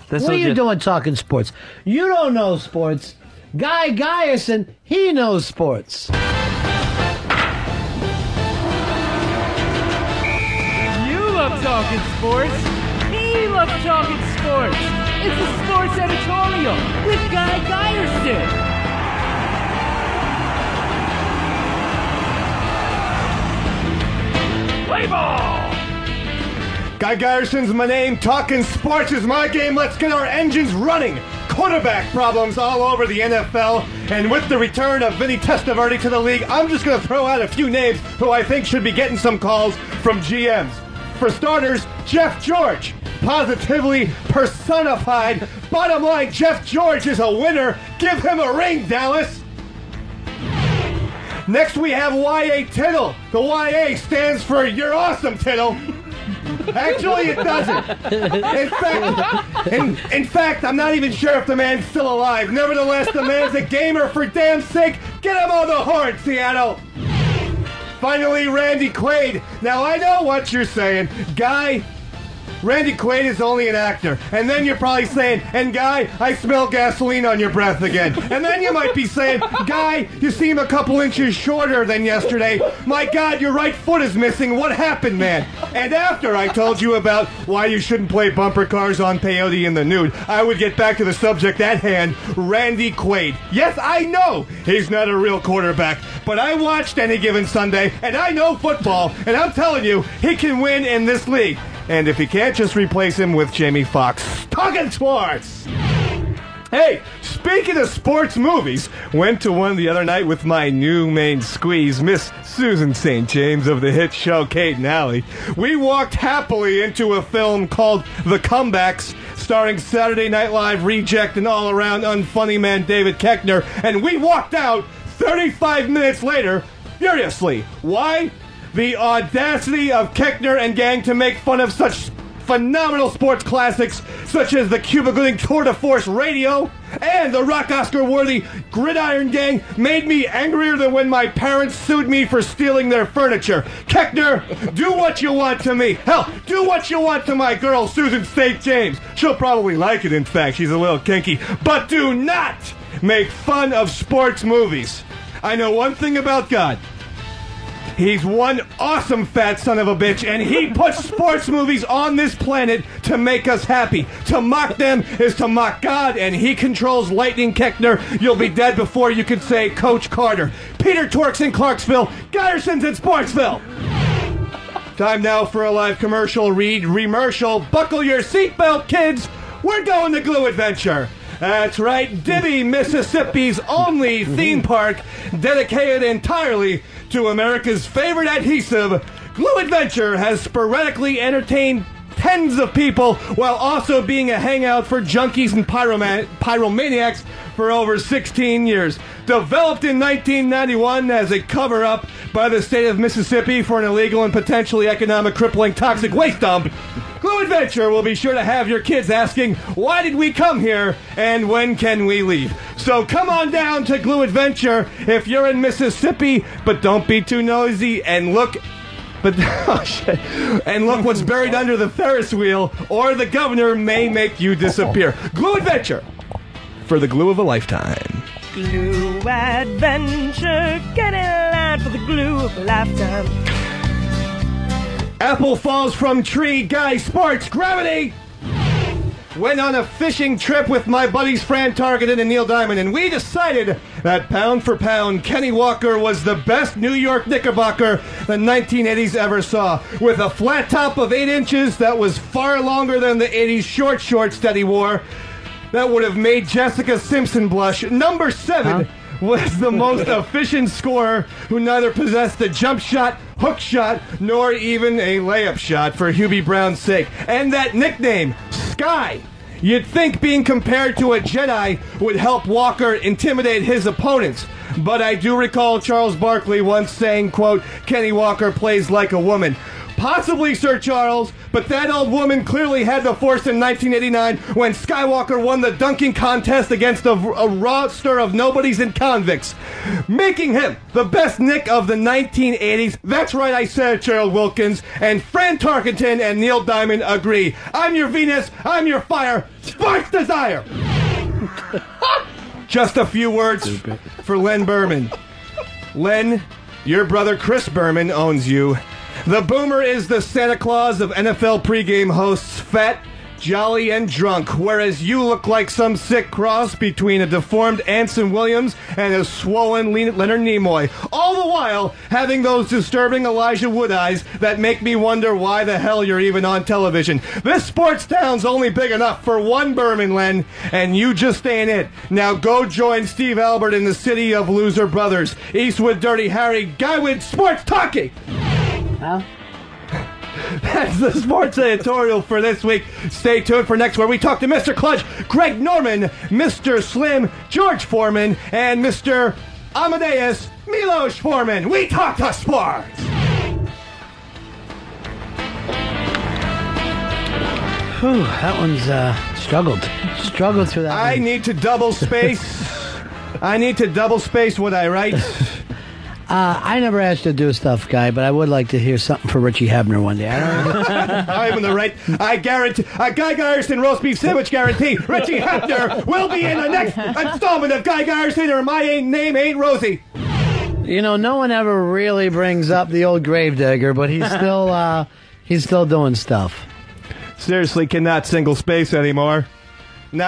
What are you doing talking sports? You don't know sports. Guy Guyerson, he knows sports. You love talking sports. He loves talking sports. It's the Sports Editorial with Guy Guyerson. Play ball! Guy Guyerson's my name. Talking sports is my game. Let's get our engines running. Quarterback problems all over the NFL. And with the return of Vinny Testaverde to the league, I'm just going to throw out a few names who I think should be getting some calls from GMs. For starters, Jeff George. Positively personified. Bottom line, Jeff George is a winner. Give him a ring, Dallas. Next we have Y.A. Tittle. The Y.A. stands for You're Awesome, Tittle. Actually, it doesn't. In fact, I'm not even sure if the man's still alive. Nevertheless, the man's a gamer for damn sake. Get him on the horn, Seattle. Finally, Randy Quaid. Now, I know what you're saying. Guy, Randy Quaid is only an actor. And then you're probably saying, and Guy, I smell gasoline on your breath again. And then you might be saying, Guy, you seem a couple inches shorter than yesterday. My God, your right foot is missing. What happened, man? And after I told you about why you shouldn't play bumper cars on peyote in the nude, I would get back to the subject at hand, Randy Quaid. Yes, I know he's not a real quarterback, but I watched Any Given Sunday, and I know football, and I'm telling you, he can win in this league. And if he can't, just replace him with Jamie Foxx. Talking sports! Hey, speaking of sports movies, went to one the other night with my new main squeeze, Miss Susan St. James of the hit show Kate and Allie. We walked happily into a film called The Comebacks, starring Saturday Night Live reject and all-around unfunny man David Koechner, and we walked out 35 minutes later furiously. Why? The audacity of Koechner and gang to make fun of such phenomenal sports classics such as the Cuba Gooding Tour de Force Radio and the Rock Oscar-worthy Gridiron Gang made me angrier than when my parents sued me for stealing their furniture. Koechner, do what you want to me. Hell, do what you want to my girl Susan St. James. She'll probably like it, in fact. She's a little kinky. But do not make fun of sports movies. I know one thing about God. He's one awesome fat son of a bitch, and he puts sports movies on this planet to make us happy. To mock them is to mock God, and he controls Lightning Koechner. You'll be dead before you can say Coach Carter. Peter Tork's in Clarksville. Guyerson's in Sportsville. Time now for a live commercial. Remercial. Buckle your seatbelt, kids. We're going to Glue Adventure. That's right, Dibby, Mississippi's only theme park dedicated entirely to America's favorite adhesive. Glue Adventure has sporadically entertained tens of people while also being a hangout for junkies and pyromaniacs for over 16 years. Developed in 1991 as a cover-up by the state of Mississippi for an illegal and potentially economic crippling toxic waste dump, Glue Adventure will be sure to have your kids asking, why did we come here and when can we leave? So come on down to Glue Adventure if you're in Mississippi, but don't be too nosy and look... And look what's buried under the Ferris wheel, or the governor may make you disappear. Glue Adventure, for the glue of a lifetime. Glue Adventure, get in line for the glue of a lifetime. Apple falls from tree, Guy Sports, gravity! Went on a fishing trip with my buddies Fran Targeted and Neil Diamond, and we decided that pound for pound, Kenny Walker was the best New York Knickerbocker the 1980s ever saw. With a flat top of 8 inches that was far longer than the 80s short shorts that he wore, that would have made Jessica Simpson blush. Number 7 was the most efficient scorer who neither possessed a jump shot, hook shot, nor even a layup shot, for Hubie Brown's sake. And that nickname, Sky. You'd think being compared to a Jedi would help Walker intimidate his opponents. But I do recall Charles Barkley once saying, quote, Kenny Walker plays like a woman. Possibly, Sir Charles, but that old woman clearly had the force in 1989 when Skywalker won the dunking contest against a roster of nobodies and convicts, making him the best Nick of the 1980s. That's right, I said, Gerald Wilkins, and Fran Tarkenton and Neil Diamond agree. I'm your Venus, I'm your fire, sparks desire. Just a few words for Len Berman. Len, your brother Chris Berman owns you. The Boomer is the Santa Claus of NFL pregame hosts, fat, jolly, and drunk, whereas you look like some sick cross between a deformed Anson Williams and a swollen Leonard Nimoy, all the while having those disturbing Elijah Wood eyes that make me wonder why the hell you're even on television. This sports town's only big enough for one Berman, Len, and you just ain't it. Now go join Steve Albert in the city of loser brothers. Eastwood Dirty Harry, Guyerson Sports Talking! Huh? That's the sports editorial for this week. Stay tuned for next, where we talk to Mr. Clutch, Greg Norman, Mr. Slim, George Foreman, and Mr. Amadeus, Milos Foreman. We talk to sports. Whew, that one's struggled through that. I need to double space. I need to double space what I write. I never asked you to do stuff, Guy, but I would like to hear something for Richie Hebner one day. I'm in the right. I guarantee. Guy Guyerson roast beef sandwich guarantee. Richie Hebner will be in the next installment of Guy Guyerson, or my name ain't Rosie. You know, no one ever really brings up the old gravedigger, but he's still doing stuff. Seriously, cannot single space anymore. Not